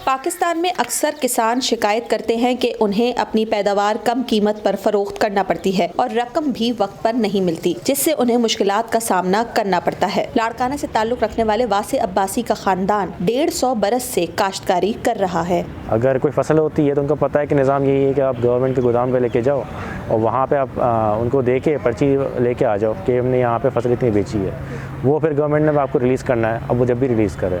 پاکستان میں اکثر کسان شکایت کرتے ہیں کہ انہیں اپنی پیداوار کم قیمت پر فروخت کرنا پڑتی ہے اور رقم بھی وقت پر نہیں ملتی، جس سے انہیں مشکلات کا سامنا کرنا پڑتا ہے۔ لاڑکانہ سے تعلق رکھنے والے واسع عباسی کا خاندان 150 برس سے کاشتکاری کر رہا ہے۔ اگر کوئی فصل ہوتی ہے تو ان کو پتہ ہے کہ نظام یہی ہے کہ آپ گورنمنٹ کے گودام پہ لے کے جاؤ اور وہاں پہ آپ ان کو دے کے پرچی لے کے آ جاؤ کہ ہم نے یہاں پہ فصل اتنی بیچی ہے، وہ پھر گورنمنٹ نے آپ کو ریلیز کرنا ہے۔ اب وہ جب بھی ریلیز کرے،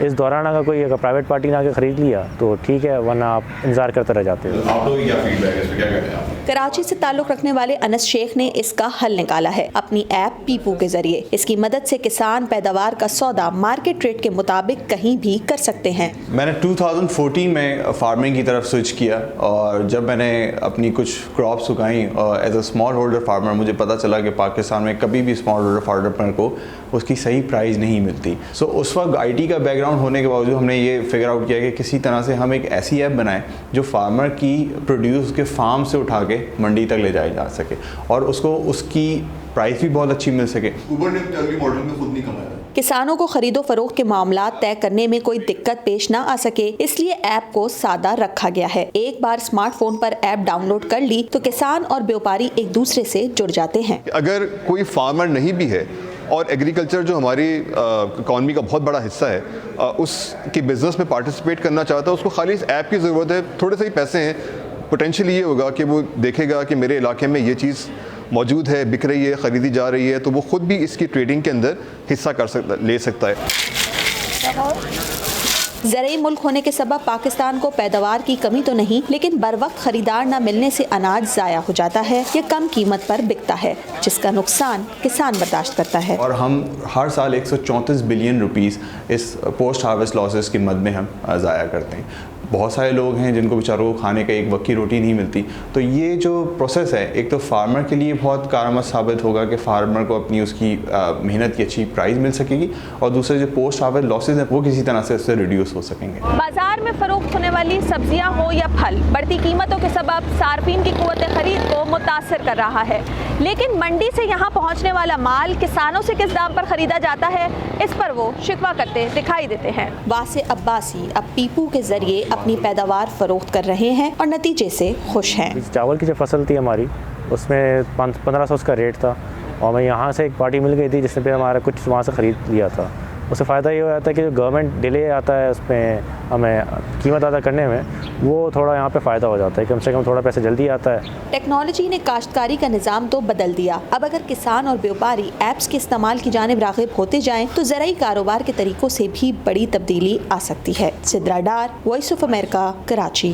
اس دوران اگر کوئی پرائیویٹ پارٹی نے آ کے خرید لیا تو ٹھیک ہے، ورنہ آپ انتظار کرتے رہ جاتے ہو۔ آپ لوگ کیا فیڈ بیک ہے، اس پہ کیا کہتے ہیں آپ؟ کراچی سے تعلق رکھنے والے انس شیخ نے اس کا حل نکالا ہے اپنی ایپ پیپو کے ذریعے۔ اس کی مدد سے کسان پیداوار کا سودا مارکیٹ ریٹ کے مطابق کہیں بھی کر سکتے ہیں۔ میں نے 2014 میں فارمنگ کی طرف سوئچ کیا، اور جب میں نے اپنی کچھ کراپس اگائیں as a small holder farmer, مجھے پتہ چلا کہ پاکستان میں کبھی بھی اسمال ہولڈر فارمر کو اس کی صحیح پرائز نہیں ملتی۔ سو اس وقت آئی ٹی کا بیک گراؤنڈ ہونے کے باوجود ہم نے یہ فگر آؤٹ کیا کہ کسی طرح سے ہم ایک ایسی ایپ بنائیں جو فارمر کی پروڈیوس کے فارم سے اٹھا کے منڈی تک لے جائی جا سکے اور اس کو اس کی پرائز بھی بہت اچھی مل سکے۔ اوبر نے ٹیلی ماڈل میں خود نہیں کمایا۔ کسانوں کو خرید و فروخت کے معاملات طے کرنے میں کوئی دقت پیش نہ آ سکے، اس لیے ایپ کو سادہ رکھا گیا ہے۔ ایک بار اسمارٹ فون پر ایپ ڈاؤن لوڈ کر لی تو کسان اور بیوپاری ایک دوسرے سے جڑ جاتے ہیں۔ اگر کوئی فارمر نہیں بھی ہے اور ایگریکلچر جو ہماری اکانومی کا بہت بڑا حصہ ہے، اس کی بزنس میں پارٹیسپیٹ کرنا چاہتا ہے، اس کو خالی اس ایپ کی ضرورت ہے۔ تھوڑے سے ہی پیسے ہیں، پوٹینشیل یہ ہوگا کہ وہ دیکھے گا کہ میرے علاقے میں یہ چیز موجود ہے، بک رہی ہے، خریدی جا رہی ہے، تو وہ خود بھی اس کی ٹریڈنگ کے اندر حصہ لے سکتا ہے۔ زرعی ملک ہونے کے سبب پاکستان کو پیداوار کی کمی تو نہیں، لیکن بر وقت خریدار نہ ملنے سے اناج ضائع ہو جاتا ہے یا کم قیمت پر بکتا ہے، جس کا نقصان کسان برداشت کرتا ہے۔ اور ہم ہر سال 134 بلین روپیز اس پوسٹ ہارویسٹ لاسز کی مد میں ہم ضائع کرتے ہیں۔ بہت سارے لوگ ہیں جن کو بیچاروں کو کھانے کا ایک وقت کی روٹی نہیں ملتی، تو یہ جو پروسیس ہے ایک تو فارمر کے لیے بہت کارآمد ثابت ہوگا کہ فارمر کو اپنی اس کی محنت کی اچھی پرائز مل سکے گی، اور دوسرے جو پوسٹ ہارویسٹ لاسز ہیں وہ کسی طرح سے اس سے ریڈیوس ہو سکیں گے۔ بازار میں فروخت ہونے والی سبزیاں ہو یا پھل، بڑھتی قیمتوں کے سبب صارفین کی قوت خرید کو متاثر کر رہا ہے، لیکن منڈی سے یہاں پہنچنے والا مال کسانوں سے کس دام پر خریدا جاتا ہے، اس پر وہ شکوہ کرتے دکھائی دیتے ہیں۔ واسع عباسی اب پیپو کے ذریعے اپنی پیداوار فروخت کر رہے ہیں اور نتیجے سے خوش ہیں۔ چاول کی جو فصل تھی ہماری، اس میں 1500 اس کا ریٹ تھا، اور میں یہاں سے ایک پارٹی مل گئی تھی جس نے پھر ہمارا کچھ وہاں سے خرید لیا تھا۔ اس سے فائدہ یہ ہو جاتا ہے کہ جو گورنمنٹ ڈیلے آتا ہے اس میں ہمیں قیمت ادا کرنے میں، وہ تھوڑا یہاں پہ فائدہ ہو جاتا ہے، کم سے کم تھوڑا پیسہ جلدی آتا ہے۔ ٹیکنالوجی نے کاشتکاری کا نظام تو بدل دیا، اب اگر کسان اور بیوپاری ایپس کے استعمال کی جانب راغب ہوتے جائیں تو زرعی کاروبار کے طریقوں سے بھی بڑی تبدیلی آ سکتی ہے۔ Sidra Dar, voice of America, Karachi.